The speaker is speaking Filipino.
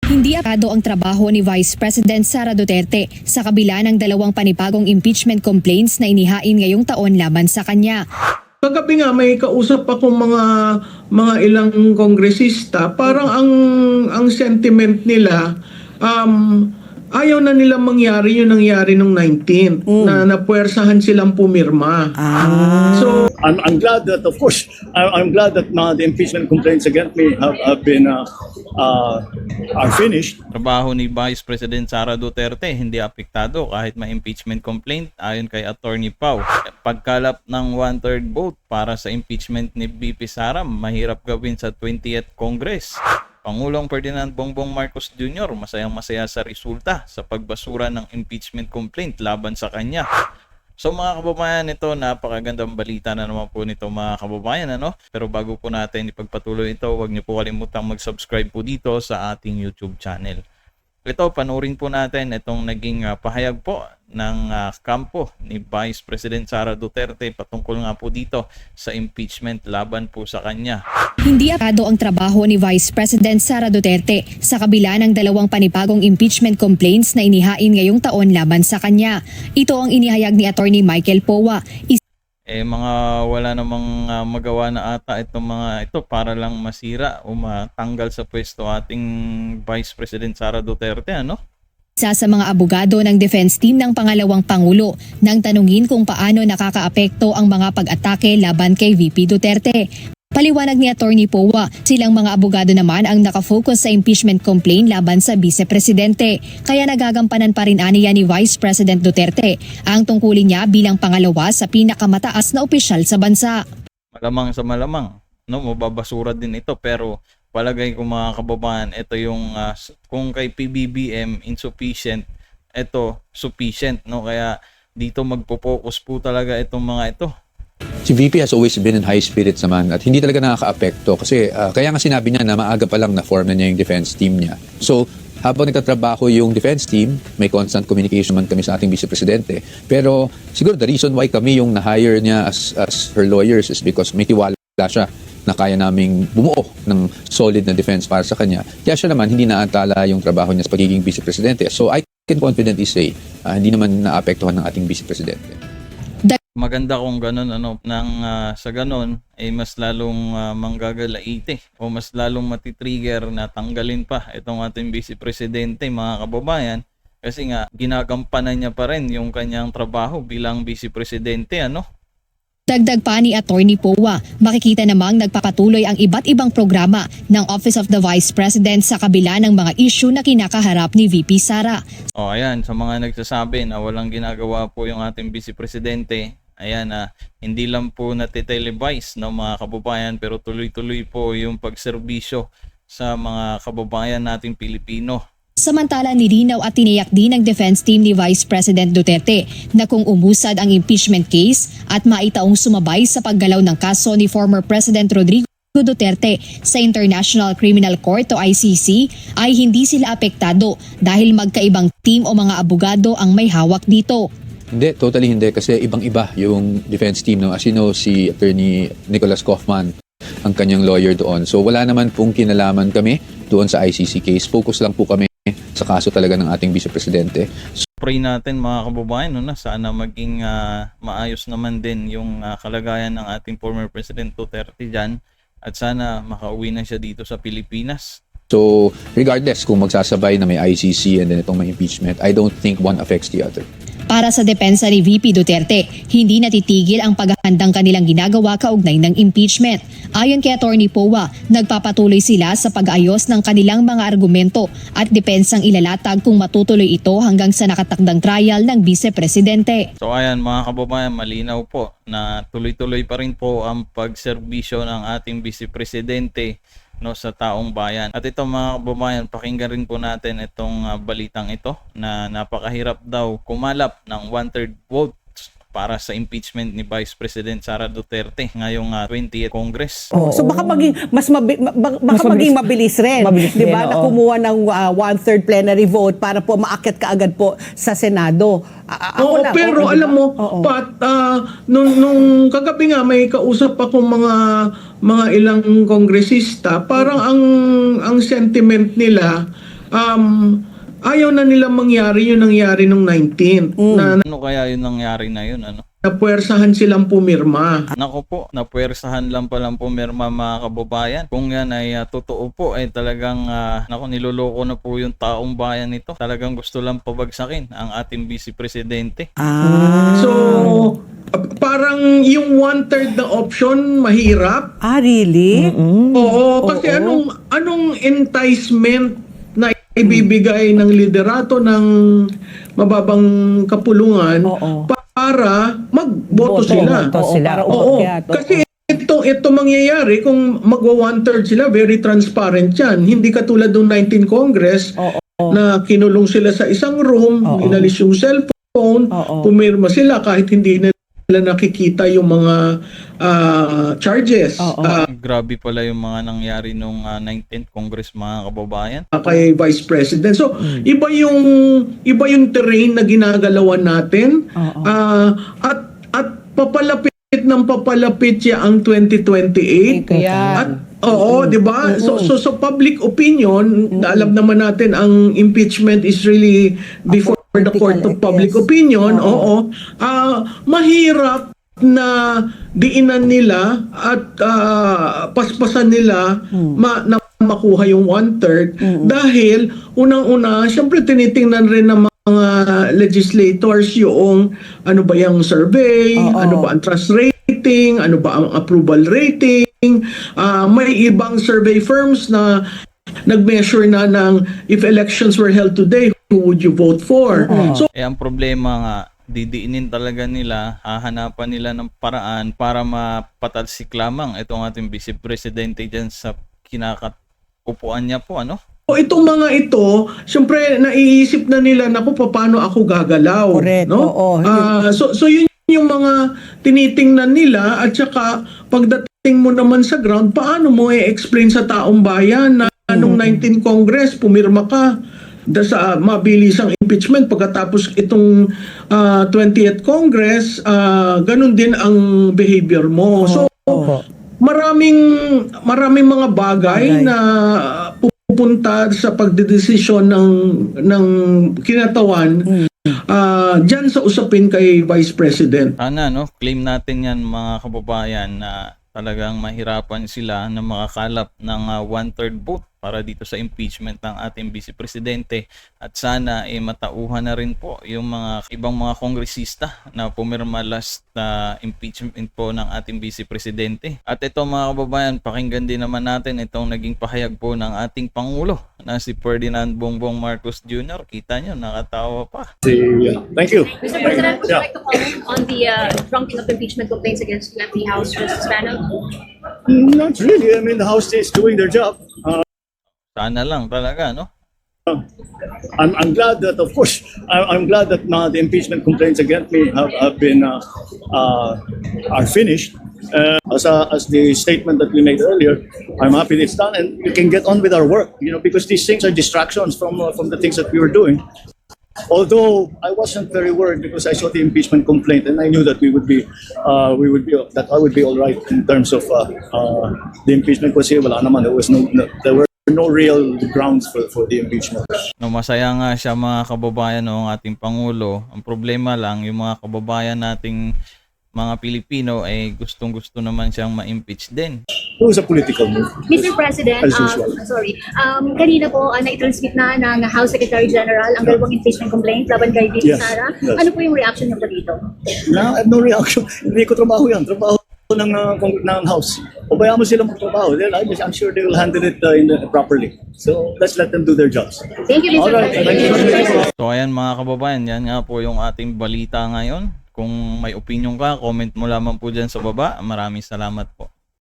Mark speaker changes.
Speaker 1: Hindi akado ang trabaho ni Vice President Sara Duterte sa kabila ng dalawang panibagong impeachment complaints na inihain ngayong taon laban sa kanya.
Speaker 2: Kagabi nga may kausap akong mga ilang kongresista, parang ang sentiment nila ayaw na nila mangyari yung nangyari nung 19 na napuwersahan silang pumirma. So
Speaker 3: I'm glad that, of course, I'm glad that the impeachment complaints against me have been are finished.
Speaker 4: Trabaho ni Vice President Sara Duterte hindi apektado kahit may impeachment complaint ayon kay Attorney Pau. Pagkalap ng 1/3 vote para sa impeachment ni VP Sara mahirap gawin sa 20th Congress. Pangulong Ferdinand Bongbong Marcos Jr. masayang-masaya sa resulta sa pagbasura ng impeachment complaint laban sa kanya. So mga kababayan, ito napakagandang balita na naman po nito mga kababayan, ano? Pero bago po natin ipagpatuloy ito, huwag niyo po kalimutang mag-subscribe po dito sa ating YouTube channel. Ito, panoorin po natin itong naging pahayag po ng kampo ni Vice President Sara Duterte patungkol nga po dito sa impeachment laban po sa kanya.
Speaker 1: Hindi akado ang trabaho ni Vice President Sara Duterte sa kabila ng dalawang panibagong impeachment complaints na inihain ngayong taon laban sa kanya. Ito ang inihayag ni Attorney Michael Powa.
Speaker 4: Wala namang magawa na ata itong mga ito para lang masira o matanggal sa pwesto ating Vice President Sara Duterte, ano?
Speaker 1: Isa sa mga abogado ng defense team ng pangalawang pangulo nang tanungin kung paano nakakaapekto ang mga pag-atake laban kay VP Duterte. Paliwanag ni Attorney Powa, silang mga abogado naman ang nakafocus sa impeachment complaint laban sa Vice-Presidente. Kaya nagagampanan pa rin aniya ni Vice President Duterte ang tungkulin niya bilang pangalawa sa pinakamataas na opisyal sa bansa.
Speaker 4: Malamang sa malamang, no, mababasura din ito, pero palagay ko mga kababayan, ito yung kung kay PBBM insufficient, ito sufficient, no? Kaya dito magpo-focus po talaga itong mga ito.
Speaker 5: Si VP has always been in high spirits naman at hindi talaga nakaka-apekto kasi kaya nga sinabi niya na maaga pa lang na-form na niya yung defense team niya. So, habang nagtatrabaho yung defense team, may constant communication man kami sa ating Vice Presidente. Pero siguro the reason why kami yung na-hire niya as her lawyers is because may tiwala siya na kaya naming bumuo ng solid na defense para sa kanya. Kaya siya naman hindi naantala yung trabaho niya sa pagiging Vice Presidente. So, I can confidently say hindi naman naapektuhan ng ating Vice Presidente.
Speaker 4: Maganda kung ganun, ano, sa ganun ay mas lalong manggagalaite o mas lalong matitrigger na tanggalin pa itong ating Vice Presidente, mga kababayan, kasi nga ginagampanan niya pa rin yung kanyang trabaho bilang Vice Presidente, ano?
Speaker 1: Dagdag pa ni Attorney Powa, makikita namang nagpapatuloy ang iba't ibang programa ng Office of the Vice President sa kabila ng mga issue na kinakaharap ni VP Sara.
Speaker 4: O ayan, sa mga nagsasabi na walang ginagawa po yung ating Vice Presidente, ayan, hindi lang po natitelevise ng mga kababayan pero tuloy-tuloy po yung pagserbisyo sa mga kababayan nating Pilipino.
Speaker 1: Samantala nilinaw at tiniyak din ng defense team ni Vice President Duterte na kung umusad ang impeachment case at maitaong sumabay sa paggalaw ng kaso ni former President Rodrigo Duterte sa International Criminal Court o ICC ay hindi sila apektado dahil magkaibang team o mga abogado ang may hawak dito.
Speaker 5: Hindi, totally hindi kasi ibang-iba yung defense team. No? As you know, si Attorney Nicholas Kaufman ang kanyang lawyer doon. So wala naman pong kinalaman kami doon sa ICC case. Focus lang po kami sa kaso talaga ng ating Vice Presidente.
Speaker 4: Pray natin mga kababayan, no, na sana maging maayos naman din yung kalagayan ng ating former President Duterte dyan at sana makauwi na siya dito sa Pilipinas.
Speaker 5: So regardless kung magsasabay na may ICC and then itong may impeachment, I don't think one affects the other.
Speaker 1: Para sa depensa ni VP Duterte, hindi natitigil ang paghahandang kanilang ginagawa kaugnay ng impeachment. Ayon kay Attorney Powa, nagpapatuloy sila sa pag-ayos ng kanilang mga argumento at depensang ilalatag kung matutuloy ito hanggang sa nakatakdang trial ng Vice Presidente.
Speaker 4: So ayan mga kababayan, malinaw po na tuloy-tuloy pa rin po ang pagserbisyo ng ating Vice Presidente, no, sa taong bayan. At ito mga kababayan, pakinggan rin po natin itong balitang ito na napakahirap daw kumalap ng 1/3 vote para sa impeachment ni Vice President Sara Duterte ngayong 20th Congress.
Speaker 6: So baka maging maging mabilis rin, di ba? Na kumuha ng 1/3 plenary vote para po maakyat kaagad po sa Senado.
Speaker 2: Pero alam mo, Pat, nung kagabi nga may kausap akong mga ilang kongresista, parang ang sentiment nila ayaw na nila mangyari yung nangyari nung 19th na
Speaker 4: Ano kaya yung nangyari na yun? Ano?
Speaker 2: napuwersahan silang pumirma.
Speaker 4: Nako po, napuwersahan lang palang pumirma mga kababayan. Kung yan ay totoo po, ay talagang niloloko na po yung taong bayan nito. Talagang gusto lang pabagsakin ang ating Vice Presidente.
Speaker 2: So, parang yung 1/3 na option mahirap.
Speaker 6: Really?
Speaker 2: Oo, kasi anong enticement na ibibigay ng liderato ng mababang kapulungan para magboto sila.
Speaker 6: Para
Speaker 2: Oo,
Speaker 6: umakyat.
Speaker 2: kasi ito mangyayari kung magwa 1/3 sila, very transparent yan. Hindi katulad ng 19 Congress na kinulong sila sa isang room, inalis yung cellphone, pumirma sila kahit hindi nila nakikita yung mga charges
Speaker 4: Grabe pala yung mga nangyari nung 19th Congress mga kababayan.
Speaker 2: kay Vice President. So, iba yung terrain na ginagalawan natin. At papalapit siya ang 2028.
Speaker 6: Kaya,
Speaker 2: At 'di ba? So public opinion, alam naman natin ang impeachment is really before the court of public opinion. Mahirap na diinan nila at paspasan nila na makuha yung 1/3 dahil unang-una, syempre tinitingnan rin ng mga legislators yung ano ba yung survey, ano ba ang trust rating, ano ba ang approval rating. May ibang survey firms na nag-measure na ng if elections were held today, who would you vote for? So,
Speaker 4: Ang problema nga, didiinin talaga nila, hahanapan nila ng paraan para mapatalsik lamang itong ating Vice Presidente dyan sa kinakaupuan niya po, ano?
Speaker 2: itong mga ito, syempre naiisip na nila, naku, paano ako gagalaw?
Speaker 6: Correct,
Speaker 2: No?
Speaker 6: oo.
Speaker 2: So yun yung mga tinitingnan nila at saka pagdating mo naman sa ground, paano mo i-explain sa taong bayan na nung 19 Congress, pumirma ka sa mabilisang impeachment pagkatapos itong 20th Congress, ganun din ang behavior mo. So, maraming mga bagay na pupunta sa pagdedesisyon ng kinatawan dyan sa usapin kay Vice President.
Speaker 4: Sana, no? Claim natin yan mga kababayan na talagang mahirapan sila na makakalap ng 1/3 vote para dito sa impeachment ng ating Vice Presidente at sana matauhan na rin po yung mga ibang mga kongresista na pumirma last impeachment po ng ating Vice Presidente. At ito mga kababayan, pakinggan din naman natin itong naging pahayag po ng ating Pangulo na si Ferdinand Bongbong Marcos Jr. Kita nyo, nakatawa pa.
Speaker 3: Thank you.
Speaker 7: Mr. President, would you like to comment on the trunking of impeachment complaints against you at the House Justice Panel?
Speaker 3: Not really. I mean, the House is doing their job.
Speaker 4: Sana lang talaga, no?
Speaker 3: I'm glad that, of course, I'm glad that the impeachment complaints against me have been are finished. As the statement that we made earlier, I'm happy it's done, and we can get on with our work. Because these things are distractions from the things that we were doing. Although I wasn't very worried because I saw the impeachment complaint and I knew that I would be all right in terms of the impeachment kasi wala naman, there were no real grounds for the impeachment.
Speaker 4: No, masaya nga siya mga kababayan no, ang ating Pangulo. Ang problema lang, yung mga kababayan nating mga Pilipino ay gustong-gusto naman siyang ma-impeach din.
Speaker 3: It was a political move.
Speaker 7: Mr. President,
Speaker 3: As usual.
Speaker 7: kanina po na-transmit na ng House Secretary General ang dalawang impeachment complaint laban kay VP
Speaker 3: Yes,
Speaker 7: Sara.
Speaker 3: yes.
Speaker 7: Ano po yung reaction niyo po dito?
Speaker 3: No, I have no reaction. Hindi ko trabaho yan. Trabaho ng House. Pabayaan mo sila magtrabaho. I'm sure they will handle it properly. So let's let them do their jobs.
Speaker 7: Thank you, Mr.
Speaker 3: Alright,
Speaker 7: President.
Speaker 4: So ayan mga kababayan, yan nga po yung ating balita ngayon. Kung may opinion ka, comment mo lamang po dyan sa baba. Maraming salamat po.